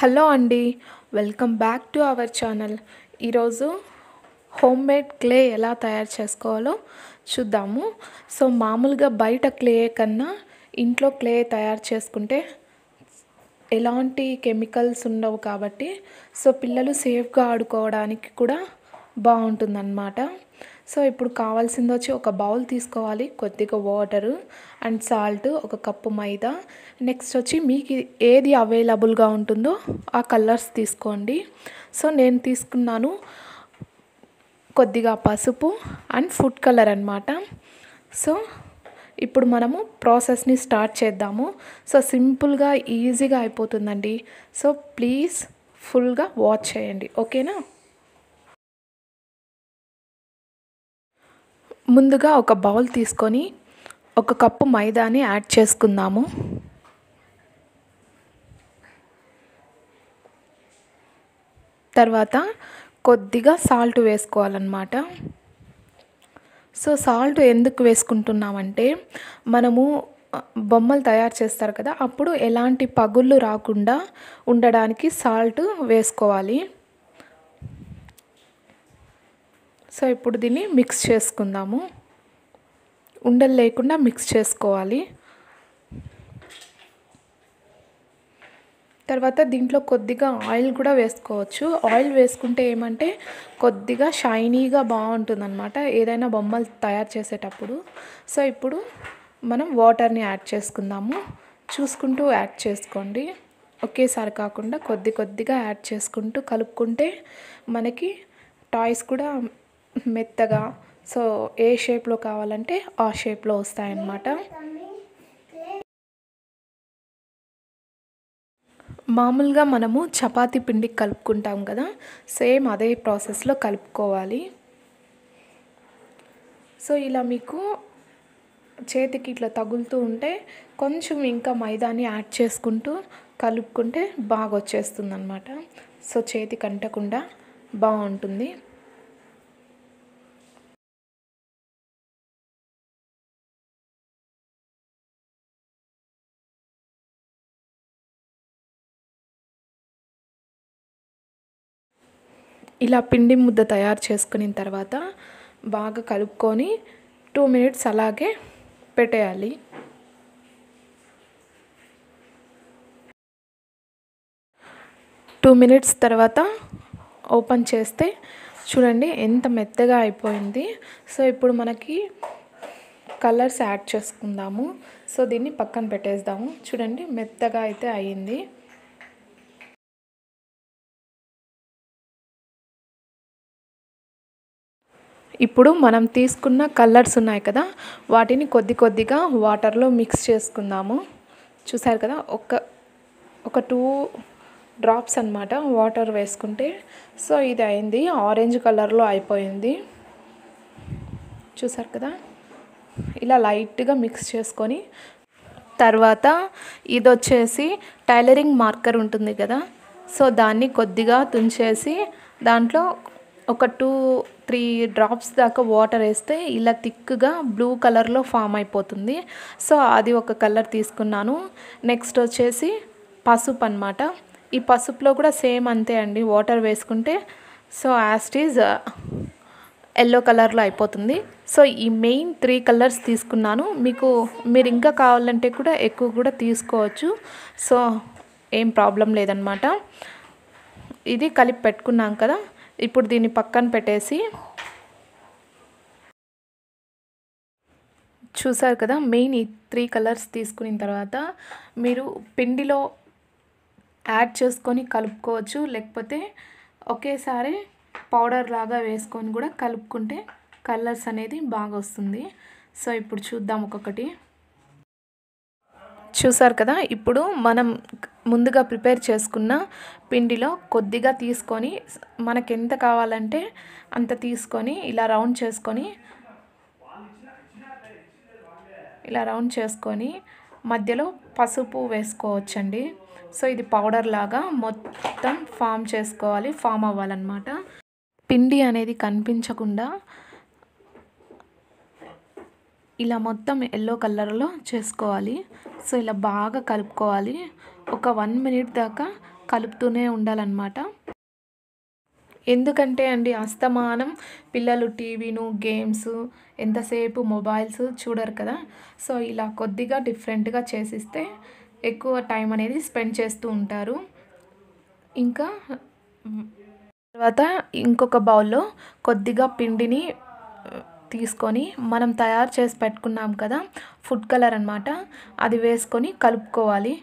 Hello అండి. Welcome back to our channel. ఈరోజు home made clay ఎలా తయారు చేసుకోవాలో చూద్దాము. మామూలుగా బయట క్లే కన్నా ఇంట్లో క్లే తయారు చేసుకుంటే ఎలాంటి కెమికల్స్ ఉండవు కాబట్టి పిల్లలు సేఫ్గా ఆడుకోవడానికి కూడా బాగుంటుందన్నమాట. ఇప్పుడు కావాల్సింది వచ్చి ఒక బౌల్ తీసుకోవాలి, కొద్దిగా వాటరు అండ్ సాల్ట్, ఒక కప్పు మైదా. నెక్స్ట్ వచ్చి మీకు ఏది అవైలబుల్గా ఉంటుందో ఆ కలర్స్ తీసుకోండి. నేను తీసుకున్నాను కొద్దిగా పసుపు అండ్ ఫుడ్ కలర్ అన్నమాట. ఇప్పుడు మనము ప్రాసెస్ని స్టార్ట్ చేద్దాము. సింపుల్గా ఈజీగా అయిపోతుందండి. ప్లీజ్ ఫుల్గా వాచ్ చేయండి, ఓకేనా? ముందుగా ఒక బౌల్ తీసుకొని ఒక కప్పు మైదాని యాడ్ చేసుకుందాము. తర్వాత కొద్దిగా సాల్ట్ వేసుకోవాలన్నమాట. సాల్ట్ ఎందుకు వేసుకుంటున్నామంటే మనము బొమ్మలు తయారు చేస్తారు కదా, అప్పుడు ఎలాంటి పగుళ్ళు రాకుండా ఉండడానికి సాల్ట్ వేసుకోవాలి. ఇప్పుడు దీన్ని మిక్స్ చేసుకుందాము. ఉండలు లేకుండా మిక్స్ చేసుకోవాలి. తర్వాత దీంట్లో కొద్దిగా ఆయిల్ కూడా వేసుకోవచ్చు. ఆయిల్ వేసుకుంటే ఏమంటే కొద్దిగా షైనీగా బాగుంటుందన్నమాట ఏదైనా బొమ్మలు తయారు చేసేటప్పుడు. ఇప్పుడు మనం వాటర్ని యాడ్ చేసుకుందాము. చూసుకుంటూ యాడ్ చేసుకోండి, ఒకేసారి కాకుండా కొద్దిగా యాడ్ చేసుకుంటూ కలుపుకుంటే మనకి టాయ్స్ కూడా మెత్తగా ఏ షేప్లో కావాలంటే ఆ షేప్లో వస్తాయన్నమాట. మామూలుగా మనము చపాతీ పిండికి కలుపుకుంటాం కదా, సేమ్ అదే ప్రాసెస్లో కలుపుకోవాలి. ఇలా మీకు చేతికి ఇట్లా తగులుతూ ఉంటే కొంచెం ఇంకా మైదాని యాడ్ చేసుకుంటూ కలుపుకుంటే బాగా వచ్చేస్తుంది అన్నమాట. చేతికి అంటకుండా బాగుంటుంది. ఇలా పిండి ముద్ద తయారు చేసుకున్న తర్వాత బాగా కలుపుకొని 2 మినిట్స్ అలాగే పెట్టేయాలి. టూ మినిట్స్ తర్వాత ఓపెన్ చేస్తే చూడండి ఎంత మెత్తగా అయిపోయింది. ఇప్పుడు మనకి కలర్స్ యాడ్ చేసుకుందాము. దీన్ని పక్కన పెట్టేద్దాము. చూడండి మెత్తగా అయితే అయ్యింది. ఇప్పుడు మనం తీసుకున్న కలర్స్ ఉన్నాయి కదా, వాటిని కొద్దిగా వాటర్లో మిక్స్ చేసుకుందాము. చూసారు కదా, ఒక 2 డ్రాప్స్ అన్నమాట వాటర్ వేసుకుంటే ఇది అయింది. ఆరెంజ్ కలర్లో అయిపోయింది. చూసారు కదా, ఇలా లైట్గా మిక్స్ చేసుకొని తర్వాత ఇది వచ్చేసి టైలరింగ్ మార్కర్ ఉంటుంది కదా, దాన్ని కొద్దిగా తుంచేసి దాంట్లో ఒక 2-3 డ్రాప్స్ దాకా వాటర్ వేస్తే ఇలా థిక్గా బ్లూ కలర్లో ఫామ్ అయిపోతుంది. అది ఒక కలర్ తీసుకున్నాను. నెక్స్ట్ వచ్చేసి పసుపు అన్నమాట. ఈ పసుపులో కూడా సేమ్ అంతే అండి, వాటర్ వేసుకుంటే యాజ్ ఇట్ ఈజ్ ఎల్లో కలర్లో అయిపోతుంది. ఈ మెయిన్ 3 కలర్స్ తీసుకున్నాను. మీరు ఇంకా కావాలంటే కూడా ఎక్కువ కూడా తీసుకోవచ్చు. ఏం ప్రాబ్లం లేదనమాట. ఇది కలిపి పెట్టుకున్నాం కదా, ఇప్పుడు దీన్ని పక్కన పెట్టేసి చూసారు కదా, మెయిన్ ఈ 3 కలర్స్ తీసుకున్న తర్వాత మీరు పిండిలో యాడ్ చేసుకొని కలుపుకోవచ్చు, లేకపోతే ఒకేసారి పౌడర్ లాగా వేసుకొని కూడా కలుపుకుంటే కలర్స్ అనేది బాగా వస్తుంది. ఇప్పుడు చూద్దాం ఒక్కొక్కటి. చూసారు కదా, ఇప్పుడు మనం ముందుగా ప్రిపేర్ చేసుకున్న పిండిలో కొద్దిగా తీసుకొని మనకు ఎంత కావాలంటే అంత తీసుకొని ఇలా రౌండ్ చేసుకొని మధ్యలో పసుపు వేసుకోవచ్చండి. ఇది పౌడర్ లాగా మొత్తం ఫామ్ అవ్వాలన్నమాట. పిండి అనేది కనిపించకుండా ఇలా మొత్తం ఎల్లో కలర్లో చేసుకోవాలి. ఇలా బాగా కలుపుకోవాలి. ఒక 1 మినిట్ దాకా కలుపుతూనే ఉండాలన్నమాట. ఎందుకంటే అండి అస్తమానం పిల్లలు టీవీను గేమ్స్ ఎంతసేపు మొబైల్స్ చూడరు కదా. సో ఇలా కొద్దిగా డిఫరెంట్గా చేసిస్తే ఎక్కువ టైం అనేది స్పెండ్ చేస్తూ ఉంటారు. ఇంకా తర్వాత ఇంకొక బౌల్లో కొద్దిగా పిండిని తీసుకొని మనం తయారు చేసి పెట్టుకున్నాం కదా ఫుడ్ కలర్ అన్నమాట, అది వేసుకొని కలుపుకోవాలి.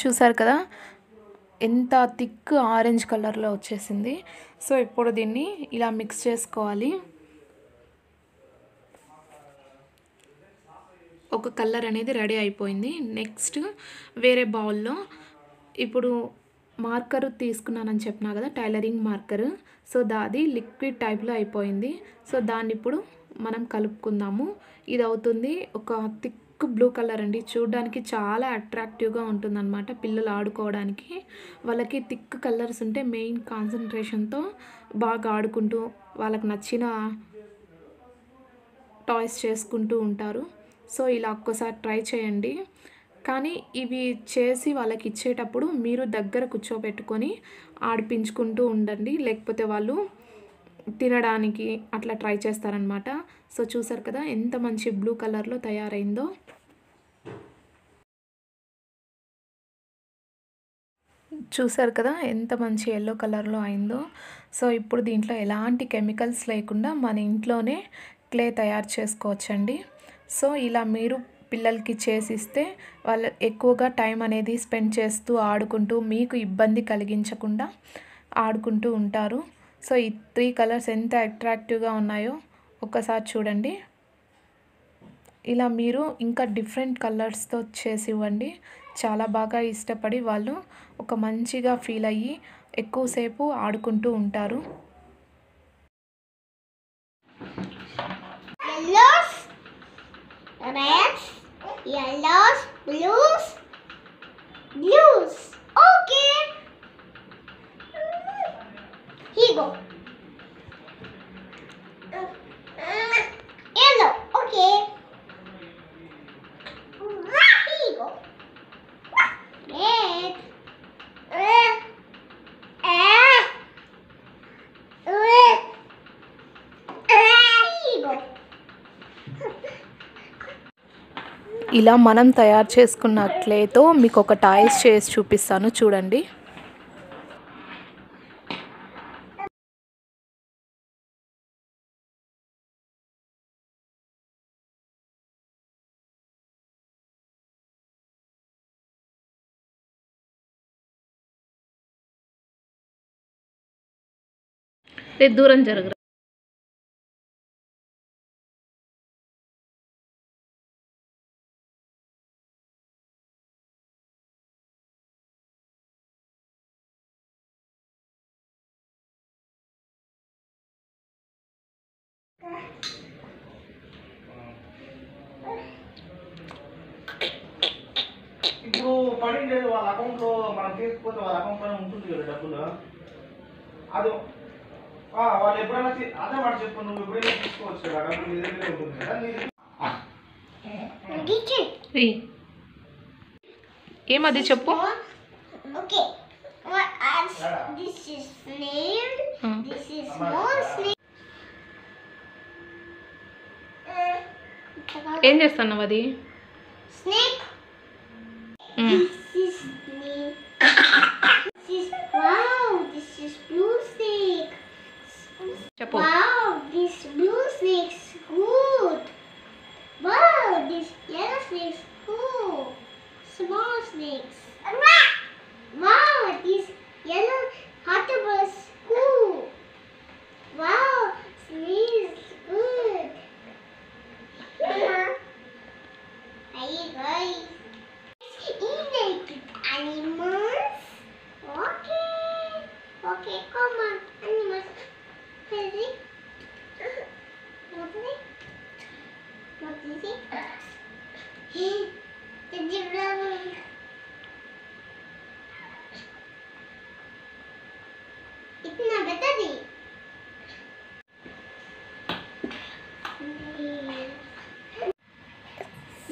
చూసారు కదా ఎంత థిక్ ఆరెంజ్ కలర్లో వచ్చేసింది. సో ఇప్పుడు దీన్ని ఇలా మిక్స్ చేసుకోవాలి. ఒక కలర్ అనేది రెడీ అయిపోయింది. నెక్స్ట్ వేరే బౌల్లో ఇప్పుడు మార్కర్ తీసుకున్నానని చెప్పినా కదా టైలరింగ్ మార్కర్. సో అది లిక్విడ్ టైప్లో అయిపోయింది. సో దాన్ని ఇప్పుడు మనం కలుపుకుందాము. ఇది అవుతుంది ఒక థిక్ బ్లూ కలర్ అండి. చూడడానికి చాలా అట్రాక్టివ్గా ఉంటుందన్నమాట పిల్లలు ఆడుకోవడానికి. వాళ్ళకి థిక్ కలర్స్ ఉంటే మెయిన్ కాన్సన్ట్రేషన్తో బాగా ఆడుకుంటూ వాళ్ళకి నచ్చిన టాయ్స్ చేసుకుంటూ ఉంటారు. సో ఇలా ఒక్కసారి ట్రై చేయండి. కానీ ఇవి చేసి వాళ్ళకి ఇచ్చేటప్పుడు మీరు దగ్గర కూర్చోబెట్టుకొని ఆడిపించుకుంటూ ఉండండి, లేకపోతే వాళ్ళు తినడానికి అట్లా ట్రై చేస్తారనమాట. సో చూసారు కదా ఎంత మంచి బ్లూ కలర్లో తయారైందో. చూసారు కదా ఎంత మంచి ఎల్లో కలర్లో అయిందో. సో ఇప్పుడు దీంట్లో ఎలాంటి కెమికల్స్ లేకుండా మన ఇంట్లోనే క్లే తయారు చేసుకోవచ్చండి. సో ఇలా మీరు పిల్లలకి చేసిస్తే వాళ్ళు ఎక్కువగా టైం అనేది స్పెండ్ చేస్తూ ఆడుకుంటూ మీకు ఇబ్బంది కలిగించకుండా ఆడుకుంటూ ఉంటారు. సో ఈ 3 కలర్స్ ఎంత అట్రాక్టివ్గా ఉన్నాయో ఒక్కసారి చూడండి. ఇలా మీరు ఇంకా డిఫరెంట్ కలర్స్తో చేసి ఇవ్వండి. చాలా బాగా ఇష్టపడి వాళ్ళు ఒక మంచిగా ఫీల్ అయ్యి ఎక్కువసేపు ఆడుకుంటూ ఉంటారు. Reds, yellows, blues. Okay. Here you go. Yellow. Okay. Here you go. Red. ఇలా మనం తయారు చేసుకున్న క్లేతో మీకు ఒక టాయ్స్ చేసి చూపిస్తాను చూడండి. దూరం జరగరా. ఇప్పుడు పడింది లేదు వాళ్ళ అకౌంట్లో మనం తీసుకుపోతే వాళ్ళ అకౌంట్లోనే ఉంటుంది కదా డబ్బులు. అది వాళ్ళు ఎప్పుడైనా అదే మాట చెప్పు, నువ్వు ఎప్పుడైనా తీసుకోవచ్చు కదా డబ్బులు నీ దగ్గరే ఉంటుంది కదా. ఏమది చెప్పు. Okay. This is named. This is small snake. ఏం చేస్తున్నావు అది? Snake. This is snake. This is wow. This is blue snake. చెప్పు. Wow, this blue snake's good. Wow, this yellow snake's cool. Small snakes. Wow, this yellow octopus cool. Wow, snake's good. Hey, eat animals. Okay, come on, animals. Ready? What is it? Did you run? इतना बेटा दी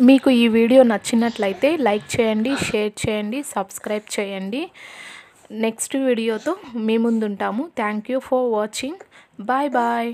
మీకు ఈ video నచ్చినట్లయితే like చేయండి, share చేయండి, subscribe చేయండి. Next వీడియోతో మీ ముందుంటాము. Thank you for watching. Bye bye.